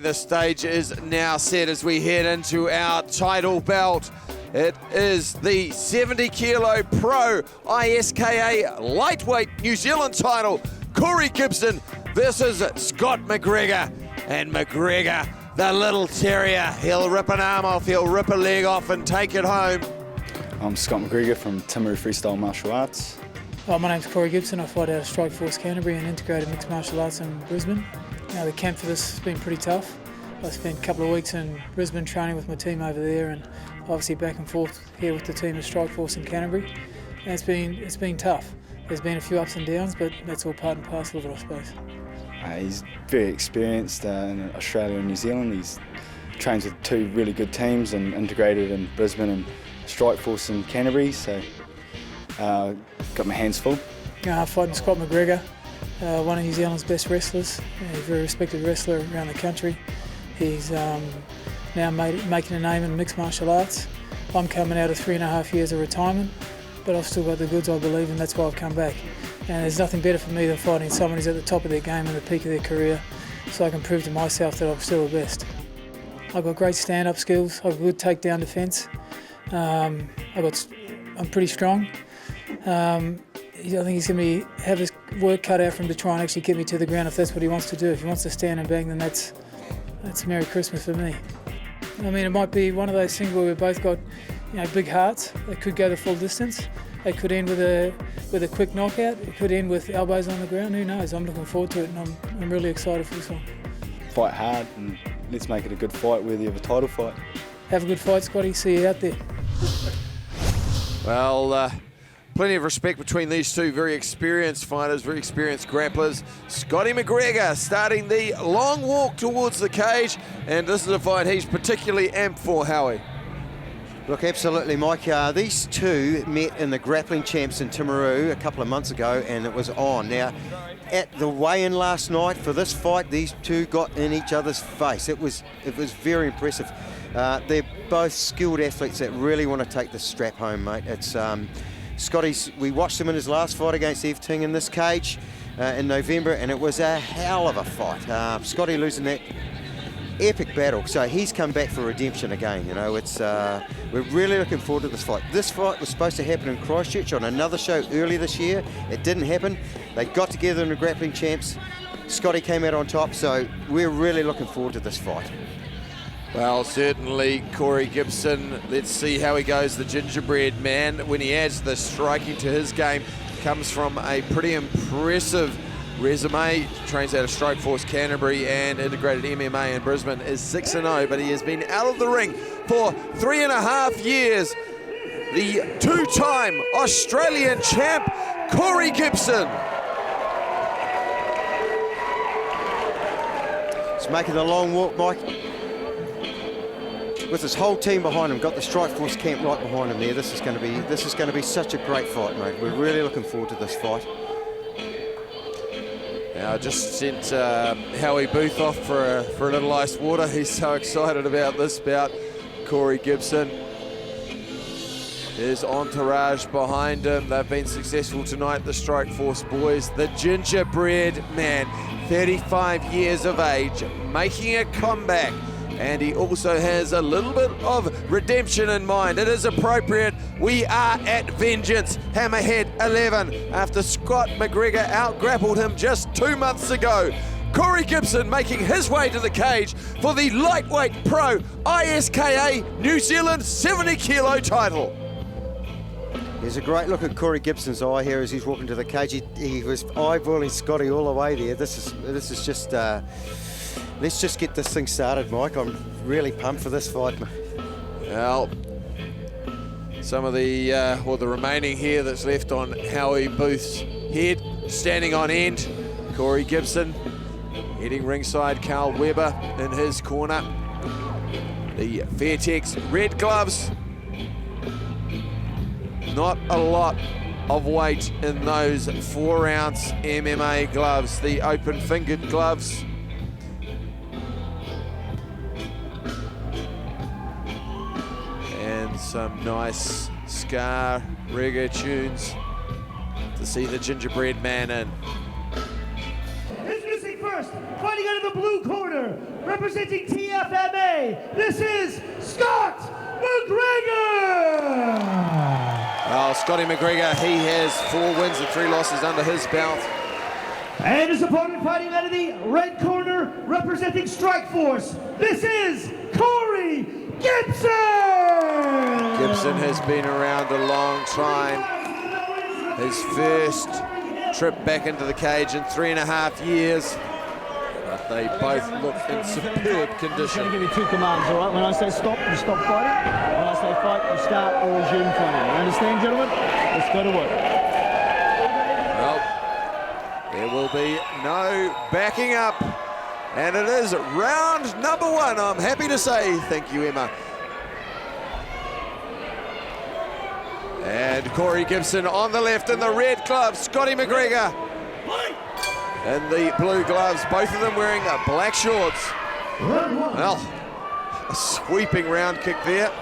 the stage is now set as we head into our title bout. It is the 70 kilo pro ISKA lightweight New Zealand title. Korey Gibson versus Scott MacGregor. And MacGregor, the little terrier, he'll rip an arm off, he'll rip a leg off and take it home. I'm Scott MacGregor from Timaru Freestyle Martial Arts. My name's Korey Gibson. I fight out of Strikeforce Canterbury and integrated mixed martial arts in Brisbane. The camp for this has been pretty tough. I spent a couple of weeks in Brisbane training with my team over there, and obviously back and forth here with the team at Strikeforce in Canterbury. And it's been tough. There's been a few ups and downs, but that's all part and parcel of it, I suppose. He's very experienced in Australia and New Zealand. He's trains with two really good teams and integrated in Brisbane and Strikeforce in Canterbury, so got my hands full. Fighting Scott MacGregor, one of New Zealand's best wrestlers, a very respected wrestler around the country. He's now making a name in mixed martial arts. I'm coming out of 3.5 years of retirement, but I've still got the goods, I believe, and that's why I've come back. And there's nothing better for me than fighting someone who's at the top of their game and the peak of their career, so I can prove to myself that I'm still the best. I've got great stand-up skills, I've got good takedown defence, I'm pretty strong. I think he's going to have his work cut out for him to try and actually get me to the ground if that's what he wants to do. If he wants to stand and bang, then that's Merry Christmas for me. I mean, it might be one of those things where we've both got, big hearts. They could go the full distance. They could end with a quick knockout. It could end with elbows on the ground. Who knows? I'm looking forward to it, and I'm really excited for this one. Fight hard, and let's make it a good fight worthy of a title fight. Have a good fight, Scotty. See you out there. Well, plenty of respect between these two very experienced fighters, very experienced grapplers. Scotty MacGregor starting the long walk towards the cage, and this is a fight he's particularly amped for, Howie. Look, absolutely, Mike. These two met in the Grappling Champs in Timaru a couple of months ago, and it was on. Now, at the weigh-in last night for this fight, these two got in each other's face. It was very impressive. They're both skilled athletes that really want to take the strap home, mate. It's Scotty's. We watched him in his last fight against Ev Ting in this cage in November, and it was a hell of a fight. Scotty losing that epic battle, so he's come back for redemption again. We're really looking forward to this fight. This fight was supposed to happen in Christchurch on another show earlier this year. It didn't happen. They got together in the Grappling Champs. Scotty came out on top, so we're really looking forward to this fight. Well, certainly Korey Gibson. Let's see how he goes. The gingerbread man, when he adds the striking to his game, comes from a pretty impressive resume. Trains out of Strikeforce Canterbury and integrated MMA in Brisbane. Is 6-0, but he has been out of the ring for 3.5 years. The two-time Australian champ, Korey Gibson. He's making the long walk, Mike, with his whole team behind him. Got the Strikeforce camp right behind him there. This is going to be such a great fight, mate. We're really looking forward to this fight. Now, I just sent Howie Booth off for a little ice water. He's so excited about this bout. Korey Gibson, his entourage behind him. They've been successful tonight, the Strikeforce boys. The gingerbread man, 35 years of age, making a comeback. And he also has a little bit of redemption in mind. It is appropriate. We are at vengeance. Hammerhead 11 after Scott MacGregor out-grappled him just 2 months ago. Korey Gibson making his way to the cage for the lightweight pro ISKA New Zealand 70 kilo title. There's a great look at Korey Gibson's eye here as he's walking to the cage. He was eyeballing Scotty all the way there. This is just... let's just get this thing started, Mike. I'm really pumped for this fight. Well, some of the remaining hair that's left on Howie Booth's head standing on end. Korey Gibson heading ringside. Carl Weber in his corner. The Fairtex red gloves. Not a lot of weight in those 4-ounce MMA gloves. The open-fingered gloves. And some nice ska reggae tunes to see the gingerbread man in. Introducing first, fighting out of the blue corner, representing representing TFMA, this is Scott MacGregor! Well, Scotty MacGregor, he has 4 wins and 3 losses under his belt. And his opponent fighting out of the red corner, representing Strikeforce, this is Korey Gibson! Gibson has been around a long time. His first trip back into the cage in 3.5 years. But they both look in superb I'm condition. going to give you 2 commands, all right? When I say stop, you stop fighting. When I say fight, you start or resume fighting. You understand, gentlemen? Let's go to work. Well, there will be no backing up. And it is round number 1, I'm happy to say. Thank you, Emma. And Korey Gibson on the left in the red gloves. Scotty MacGregor in the blue gloves. Both of them wearing black shorts. Well, a sweeping round kick there.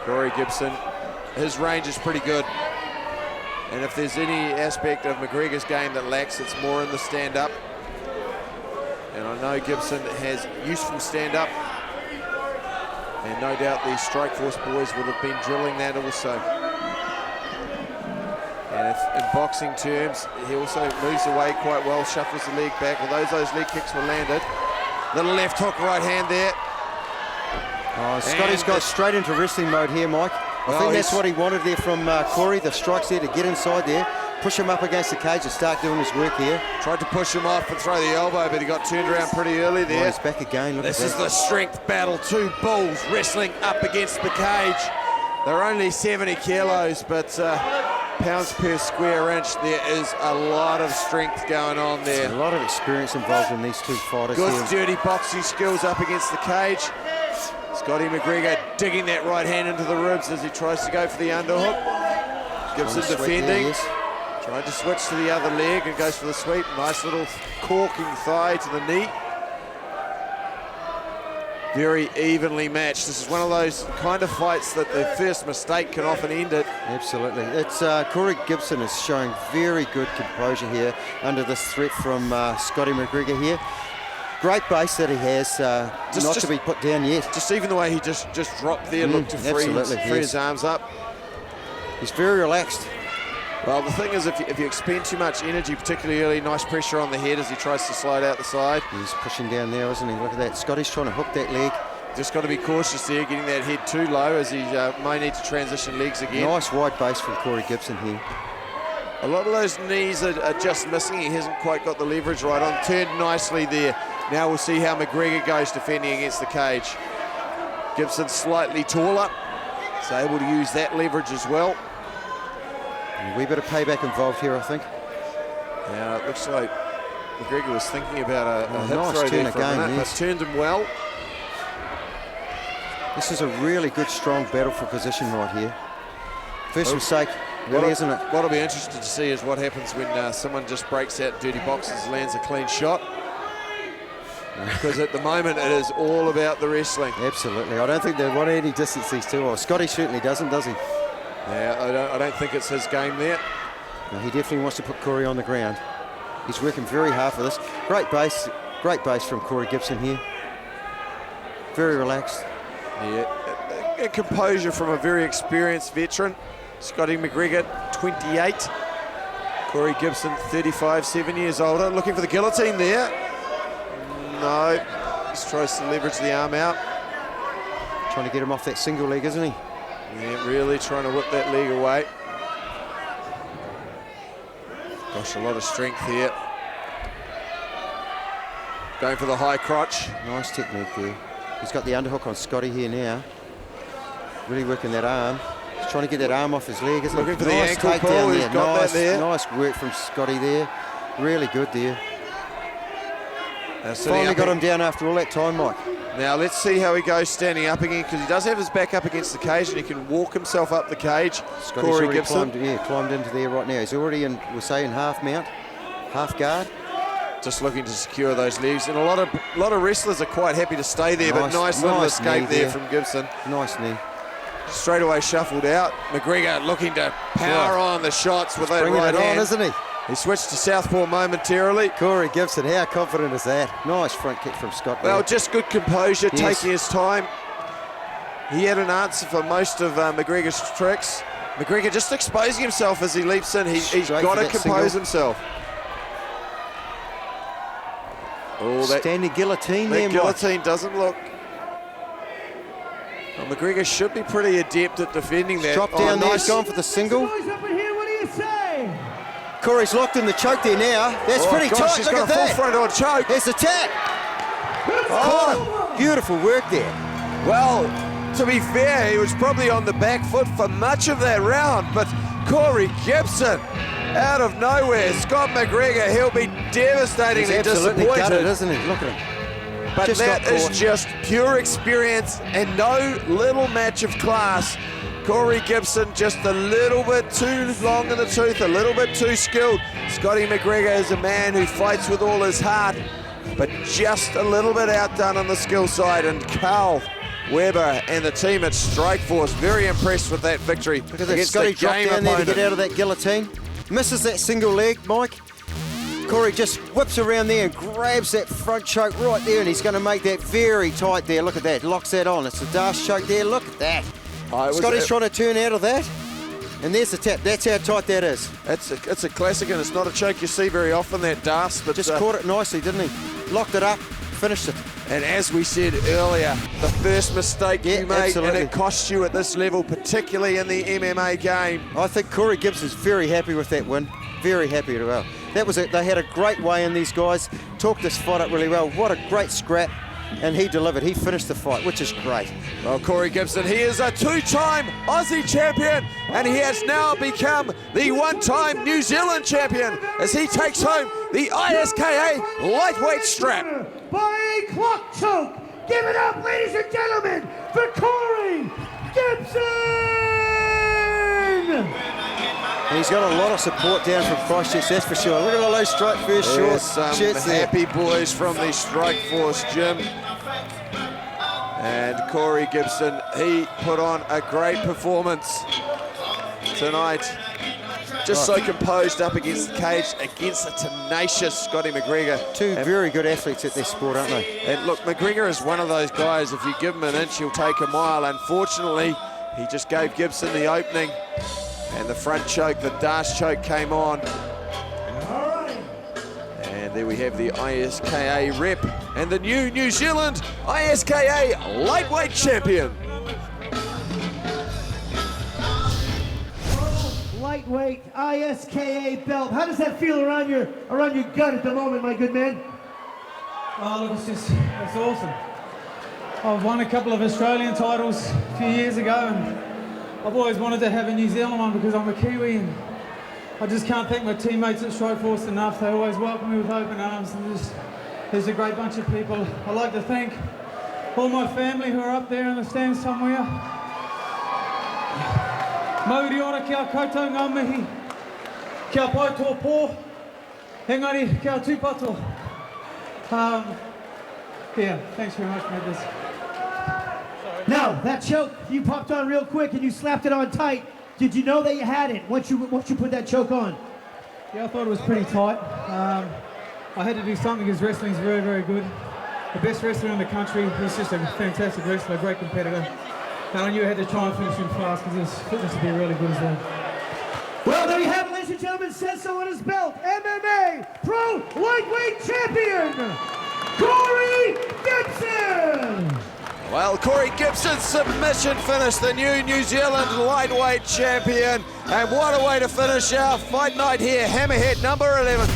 Korey Gibson, his range is pretty good. And if there's any aspect of MacGregor's game that lacks, it's more in the stand-up. And I know Gibson has use from stand-up. And no doubt the Strikeforce boys would have been drilling that also. And if, in boxing terms, he also moves away quite well, shuffles the leg back. Although those leg kicks were landed. Little left hook, right hand there. Oh, Scotty's got straight into wrestling mode here, Mike. I think that's what he wanted there from Korey. The strikes there to get inside there, push him up against the cage and start doing his work here. Tried to push him off and throw the elbow, but he got turned around pretty early there. Oh, he's back again. Look This at is that. the strength battle. 2 bulls wrestling up against the cage. They're only 70 kilos, but pounds per square inch, there is a lot of strength going on there. A lot of experience involved in these 2 fighters Good here. sturdy boxing skills up against the cage. Scotty MacGregor digging that right hand into the ribs as he tries to go for the underhook. Gibson defending. There, yes. Trying to switch to the other leg and goes for the sweep. Nice little corking thigh to the knee. Very evenly matched. This is one of those kind of fights that the first mistake can often end it. Absolutely. It's Korey Gibson is showing very good composure here under this threat from Scotty MacGregor here. Great base that he has, not to be put down yet. Just even the way he just dropped there, looked to free his arms up. He's very relaxed. Well, the thing is, if you expend too much energy, particularly early, nice pressure on the head as he tries to slide out the side. He's pushing down there, isn't he? Look at that. Scotty's trying to hook that leg. Just got to be cautious there, getting that head too low as he may need to transition legs again. Nice wide base from Korey Gibson here. A lot of those knees are just missing. He hasn't quite got the leverage right on. Turned nicely there. Now we'll see how MacGregor goes defending against the cage. Gibson slightly taller, so able to use that leverage as well. A wee bit of payback involved here, I think. Now it looks like MacGregor was thinking about a hip nice throw turn there for a again, minute, yes. but turned him well. This is a really good, strong battle for position right here. First mistake, really, isn't it? What I'll be interested to see is what happens when someone just breaks out dirty boxes, lands a clean shot. Because at the moment it is all about the wrestling. Absolutely. I don't think they want any distance, these 2. Well, Scotty certainly doesn't, does he? Yeah, I don't think it's his game there. No, he definitely wants to put Korey on the ground. He's working very hard for this. Great base from Korey Gibson here. Very relaxed. Yeah, a composure from a very experienced veteran. Scotty MacGregor, 28. Korey Gibson, 35, 7 years older. Looking for the guillotine there. No, just tries to leverage the arm out. Trying to get him off that single leg, isn't he? Yeah, really trying to whip that leg away. Gosh, a lot of strength here. Going for the high crotch. Nice technique there. He's got the underhook on Scotty here now. Really working that arm. He's trying to get that arm off his leg, isn't he? Looking for the nice ankle takedown pull. there. He's got that there. Nice work from Scotty there. Really good there. So Finally got him down after all that time, Mike. Now let's see how he goes standing up again, because he does have his back up against the cage and he can walk himself up the cage. Scotty's Korey already Gibson climbed into there right now. He's already in, we're saying half mount, half guard. just looking to secure those legs, and a lot of wrestlers are quite happy to stay there. But nice little escape there from Gibson. Nice knee. Straight away shuffled out. MacGregor looking to power on the shots with that bringing right it on, hand. isn't he? He switched to southpaw momentarily. Korey Gibson, how confident is that? Nice front kick from Scott. Well, there. just good composure, Yes. taking his time. He had an answer for most of MacGregor's tricks. MacGregor just exposing himself as he leaps in. He's Straight got for to that compose single. himself. Oh, that Standing guillotine there, Mike. guillotine doesn't look... Well, MacGregor should be pretty adept at defending that. Drop down there, nice. he's gone for the single. Boys up in here, what do you say? Korey's locked in the choke there now. That's Oh, pretty gosh, tight, he's look got at a full that. front on choke. There's the tap. Oh. Beautiful work there. Well, to be fair, he was probably on the back foot for much of that round, but Korey Gibson, out of nowhere, Scott MacGregor, he'll be devastatingly He's absolutely disappointed. gutted, isn't he? Look at him. But Just that got is caught. just pure experience and no little match of class. Korey Gibson just a little bit too long in the tooth, a little bit too skilled. Scotty MacGregor is a man who fights with all his heart, but just a little bit outdone on the skill side. And Carl Weber and the team at Strikeforce very impressed with that victory. Look at that. against Scotty the dropped game down there to opponent. get out of that guillotine. Misses that single leg, Mike. Korey just whips around there and grabs that front choke right there, and he's going to make that very tight there. Look at that. Locks that on. It's a dash choke there. Look at that. Oh, it was Scotty's a- trying to turn out of that. And there's the tap. That's how tight that is. It's a classic, and it's not a choke you see very often, that Das, but Just caught it nicely, didn't he? Locked it up, finished it. and as we said earlier, the first mistake Yeah, you made, absolutely. and it cost you at this level, particularly in the MMA game. I think Korey Gibson's very happy with that win. Very happy as well. That was it. They had a great way in, these guys. Talked this fight up really well. What a great scrap. And he delivered. He finished the fight, which is great. Well, Korey Gibson, he is a two-time Aussie champion, and he has now become the one-time New Zealand champion as he takes home the ISKA lightweight strap. By a clock choke. Give it up, ladies and gentlemen, for Korey Gibson! And he's got a lot of support down from Christchurch, that's for sure. Look at all those Strike First There's short some shirts there. happy boys from the Strikeforce gym. And Korey Gibson, he put on a great performance tonight. Just so composed up against the cage, against a tenacious Scotty MacGregor. Two very good athletes at their sport, aren't they? And look, MacGregor is one of those guys, if you give him an inch, he'll take a mile. Unfortunately, he just gave Gibson the opening. And the front choke, the dash choke came on. And there we have the ISKA rep and the new New Zealand ISKA lightweight champion. Lightweight ISKA belt. How does that feel around your gut at the moment, my good man? Oh, look, it's awesome. I've won a couple of Australian titles a few years ago, and I've always wanted to have a New Zealand one because I'm a Kiwi, and I just can't thank my teammates at Strikeforce enough. They always welcome me with open arms, and there's a great bunch of people. I'd like to thank all my family who are up there in the stands somewhere. Mauri ora kia koutou ngā mihi, kia pai tō pō, engari kia tūpato. Yeah, thanks very much, mate. Now, that choke you popped on real quick and you slapped it on tight. Did you know that you had it once you put that choke on? Yeah, I thought it was pretty tight. I had to do something because wrestling's very, very good. The best wrestler in the country. He's just a fantastic wrestler, a great competitor. And I knew I had to try and finish him fast because his fitness would be really good as well. Well, there you have it, ladies and gentlemen. Says so on his belt. MMA Pro Lightweight Champion, Korey Gibson. Well, Korey Gibson's submission finished, the New Zealand lightweight champion. And what a way to finish our fight night here, Hammerhead number 11.